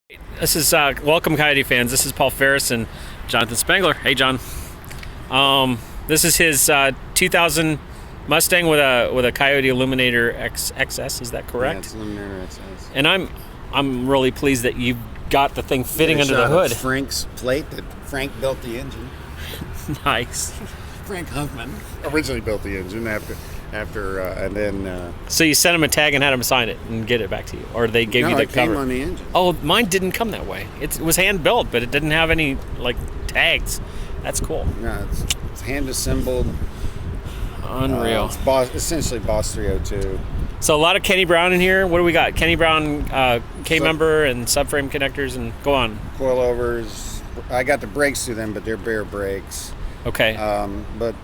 This is welcome, Coyote fans. This is Paul Ferris and Jonathan Spengler. Hey, John. This is his 2000 Mustang with a Coyote Aluminator XS. Is that correct? Yeah, it's Aluminator XS. And I'm really pleased that you got the thing fitting under the hood. Frank's plate that Frank built the engine. Nice. Frank Huffman originally built the engine and then. So you sent him a tag and had him sign it and get it back to you, or they gave you the cover? No, it came on the engine. Oh, mine didn't come that way. It was hand built, but it didn't have any like tags. That's cool. Yeah, it's hand assembled. Unreal. It's essentially Boss 302. So a lot of Kenny Brown in here. What do we got? Kenny Brown K-member and subframe connectors, and go on. Coilovers. I got the brakes through them, but they're bare brakes. Okay. But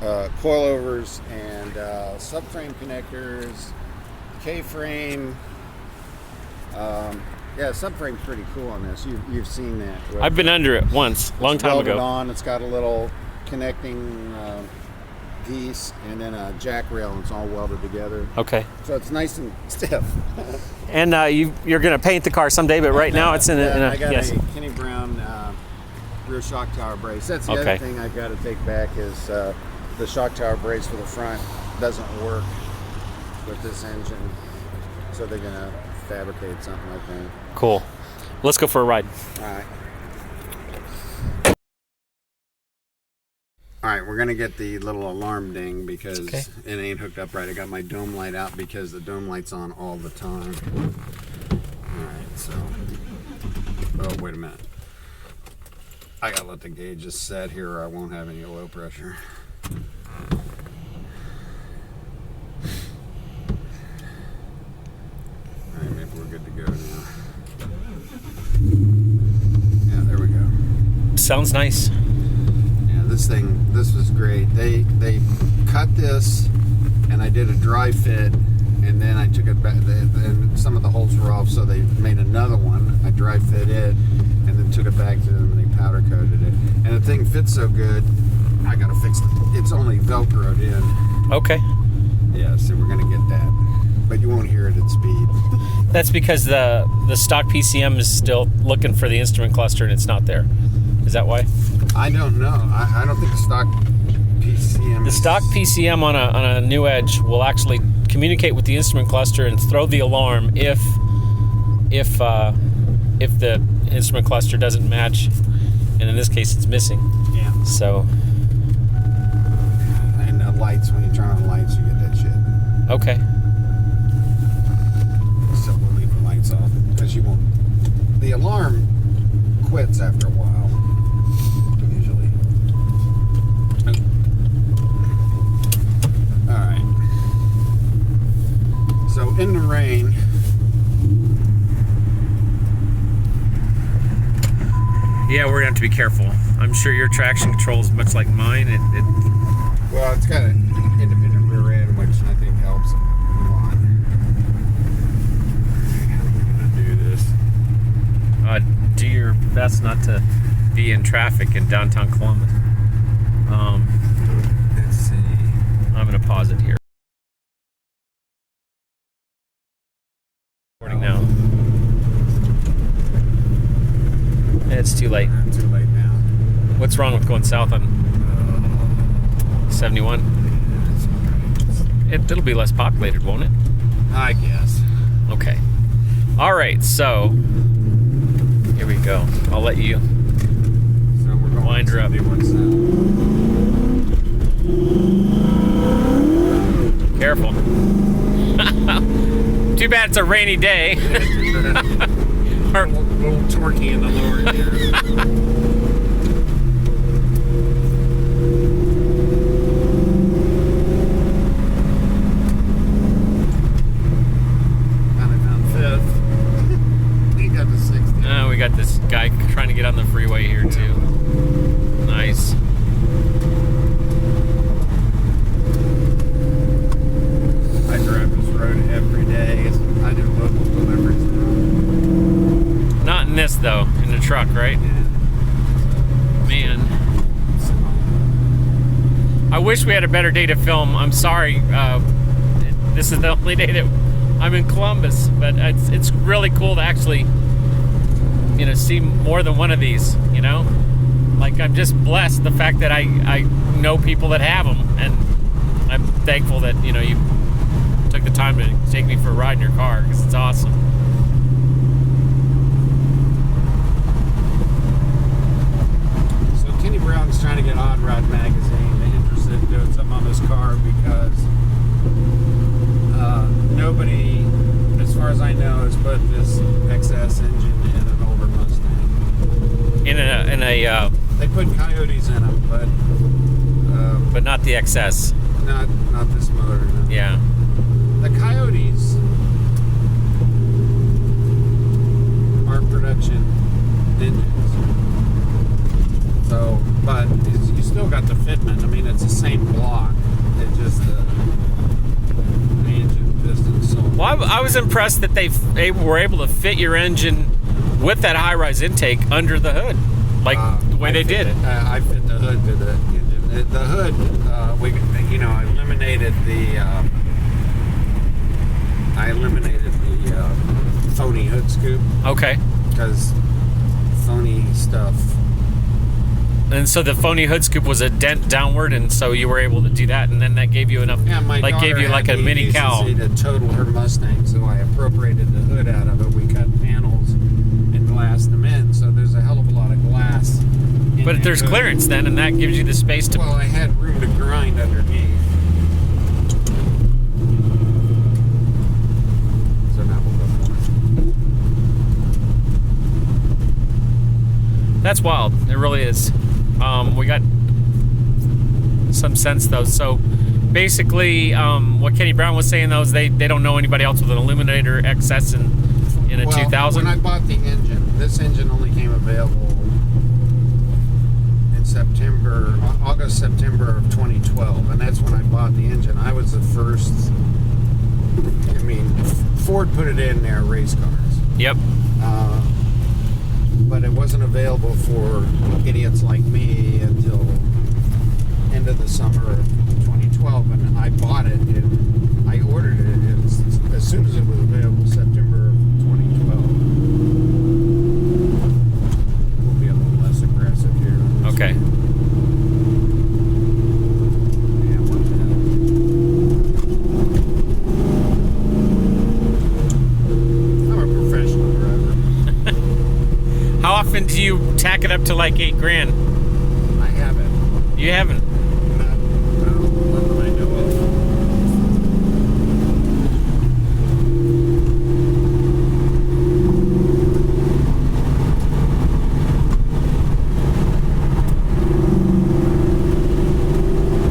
coilovers and subframe connectors, K-frame. Yeah, subframe's pretty cool on this. You've seen that. I've been under it once, long time ago. On. It's got a little connecting piece and then a jack rail, and it's all welded together. Okay. So it's nice and stiff. And you're going to paint the car someday, but right now it's in a I got yes. a Kenny Brown rear shock tower brace. That's the other thing I've got to take back is the shock tower brace for the front doesn't work with this engine, so they're going to fabricate something like that. Cool. Let's go for a ride. All right, we're gonna get the little alarm ding because it ain't hooked up right. I got my dome light out because the dome light's on all the time. All right, so, oh, wait a minute. I gotta let the gauges set here or I won't have any low pressure. All right, maybe we're good to go now. Yeah, there we go. Sounds nice. This was great. They cut this, and I did a dry fit, and then I took it back, and some of the holes were off, so they made another one. I dry fit it, and then took it back to them, and they powder coated it. And the thing fits so good, I gotta fix it. It's only Velcroed in. Okay. Yeah, so we're gonna get that, but you won't hear it at speed. That's because the stock PCM is still looking for the instrument cluster, and it's not there. Is that why? I don't know. I don't think the stock PCM. The stock PCM on a new Edge will actually communicate with the instrument cluster and throw the alarm if the instrument cluster doesn't match, and in this case it's missing. Yeah. So. And the lights, when you turn on the lights, you get that shit. Okay. So we'll leave the lights off because you won't. The alarm quits after a while. So in the rain, yeah, we're gonna have to be careful. I'm sure your traction control is much like mine. Well, it's got an independent rear end, which I think helps a lot. How are we gonna do this? Do your best not to be in traffic in downtown Columbus. Let's see. I'm gonna pause it here. Now. It's too late. Too late now. What's wrong with going south on 71? It'll be less populated, won't it? I guess. Okay. All right, so here we go. I'll let you wind her up. Careful. Too bad it's a rainy day. A little torquey in the lower gear. Finally found fifth. We got the 60. We got this guy trying to get on the freeway here too. Nice. I drive this road every day. I do local deliveries now. Not in this though, in the truck, right? Man. I wish we had a better day to film. I'm sorry. This is the only day that I'm in Columbus, but it's really cool to actually see more than one of these. Like, I'm just blessed the fact that I know people that have them, and I'm thankful that you took the time to take me for a ride in your car, because it's awesome. So Kenny Brown's trying to get Odd Rod Magazine interested in doing something on this car because nobody, as far as I know, has put this XS engine in an older Mustang. They put Coyotes in them, but not the XS. Not this motor. No. Yeah. The Coyotes are production engines. So, but you still got the fitment. I mean, it's the same block. It just the engine piston's so. Well, I was impressed that they were able to fit your engine with that high-rise intake under the hood, like the way they did it. I fit the hood to the engine. The hood, I eliminated the phony hood scoop. Okay. Because phony stuff. And so the phony hood scoop was a dent downward, and so you were able to do that, and then that gave you enough, gave you like a mini cow. To total her Mustang, so I appropriated the hood out of it. We cut panels and glassed them in, so there's a hell of a lot of glass. But there's clearance then, and that gives you the space to. Well, I had room to grind underneath. So now we'll go for it. That's wild. It really is. We got some sense though. So basically, what Kenny Brown was saying though is they don't know anybody else with an Illuminator XS in a 2000. When I bought the engine, this engine only came available in August, September of 2012, and that's when I bought the engine. I was the first. I mean, Ford put it in their race cars. Yep. But it wasn't available for idiots like me until end of the summer of 2012, and I bought it and I ordered it as soon as it was available, September of 2012. We'll be a little less aggressive here. Okay. Yeah, we're I'm a professional driver. How often do you tack it up to like $8,000? I haven't. You haven't. Not that I know of.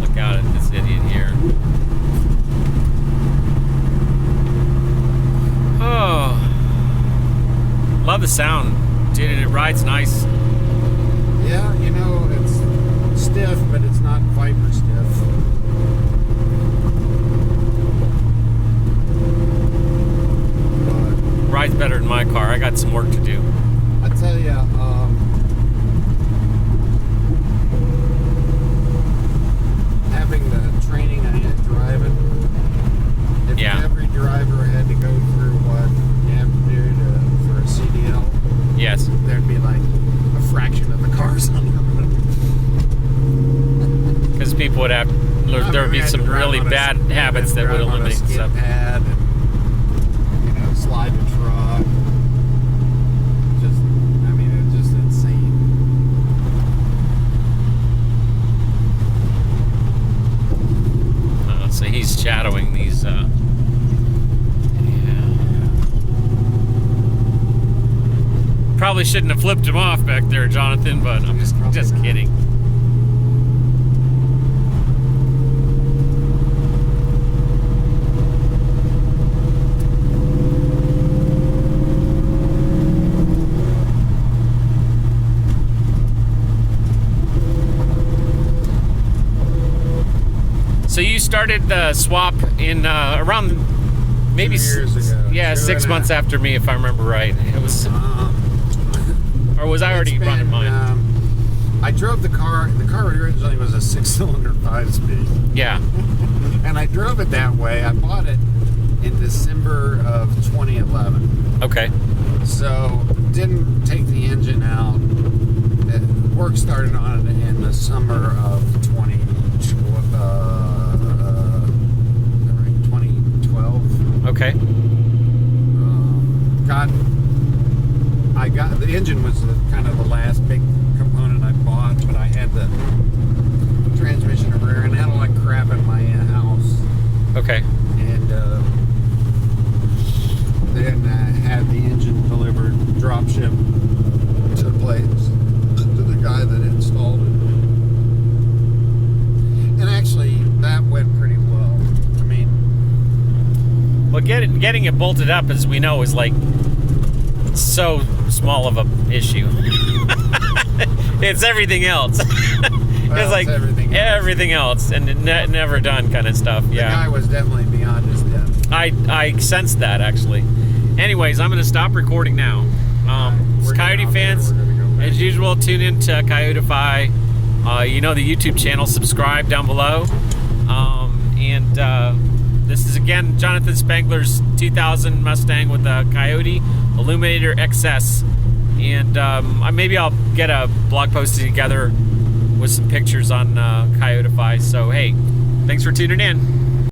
Look out at this idiot here. Oh, love the sound, dude. It rides nice. Yeah, it's stiff, but it's not viper stiff. But Rides better than my car. I got some work to do. I tell you, having the training I had driving, if every driver had to go through what you have to do for a CDL, Yes. there'd be like a fraction of the cars on the road. Because people would have, there would be some really bad habits that would eliminate stuff. Pad and, slide the truck. It's just insane. So he's shadowing these. Probably shouldn't have flipped him off back there, Jonathan, but I'm just kidding. So you started the swap in around maybe 2 years ago. Yeah, 6 months after me, if I remember right. It was, or was I already running mine? I drove the car. The car originally was a 6-cylinder 5-speed. Yeah. And I drove it that way. I bought it in December of 2011. Okay. So didn't take the engine out. Work started on it in the summer of 2012. Okay. The engine was kind of the last big component I bought, but I had the transmission and rear, and I had a lot of crap in my house. Okay. And then I had the engine delivered, drop shipped to the place, to the guy that installed it. And actually, that went pretty well. I mean, well, getting it bolted up, as we know, is like so small of a issue. It's everything else. It's like everything else, and never done kind of stuff. Yeah. The guy was definitely beyond his depth. I sensed that, actually. Anyways, I'm going to stop recording now. Coyote fans, as usual, tune in to Coyotify. You know the YouTube channel. Subscribe down below. This is, again, Jonathan Spengler's 2000 Mustang with a Coyote Aluminator XS. And maybe I'll get a blog post together with some pictures on Coyotify. So, hey, thanks for tuning in.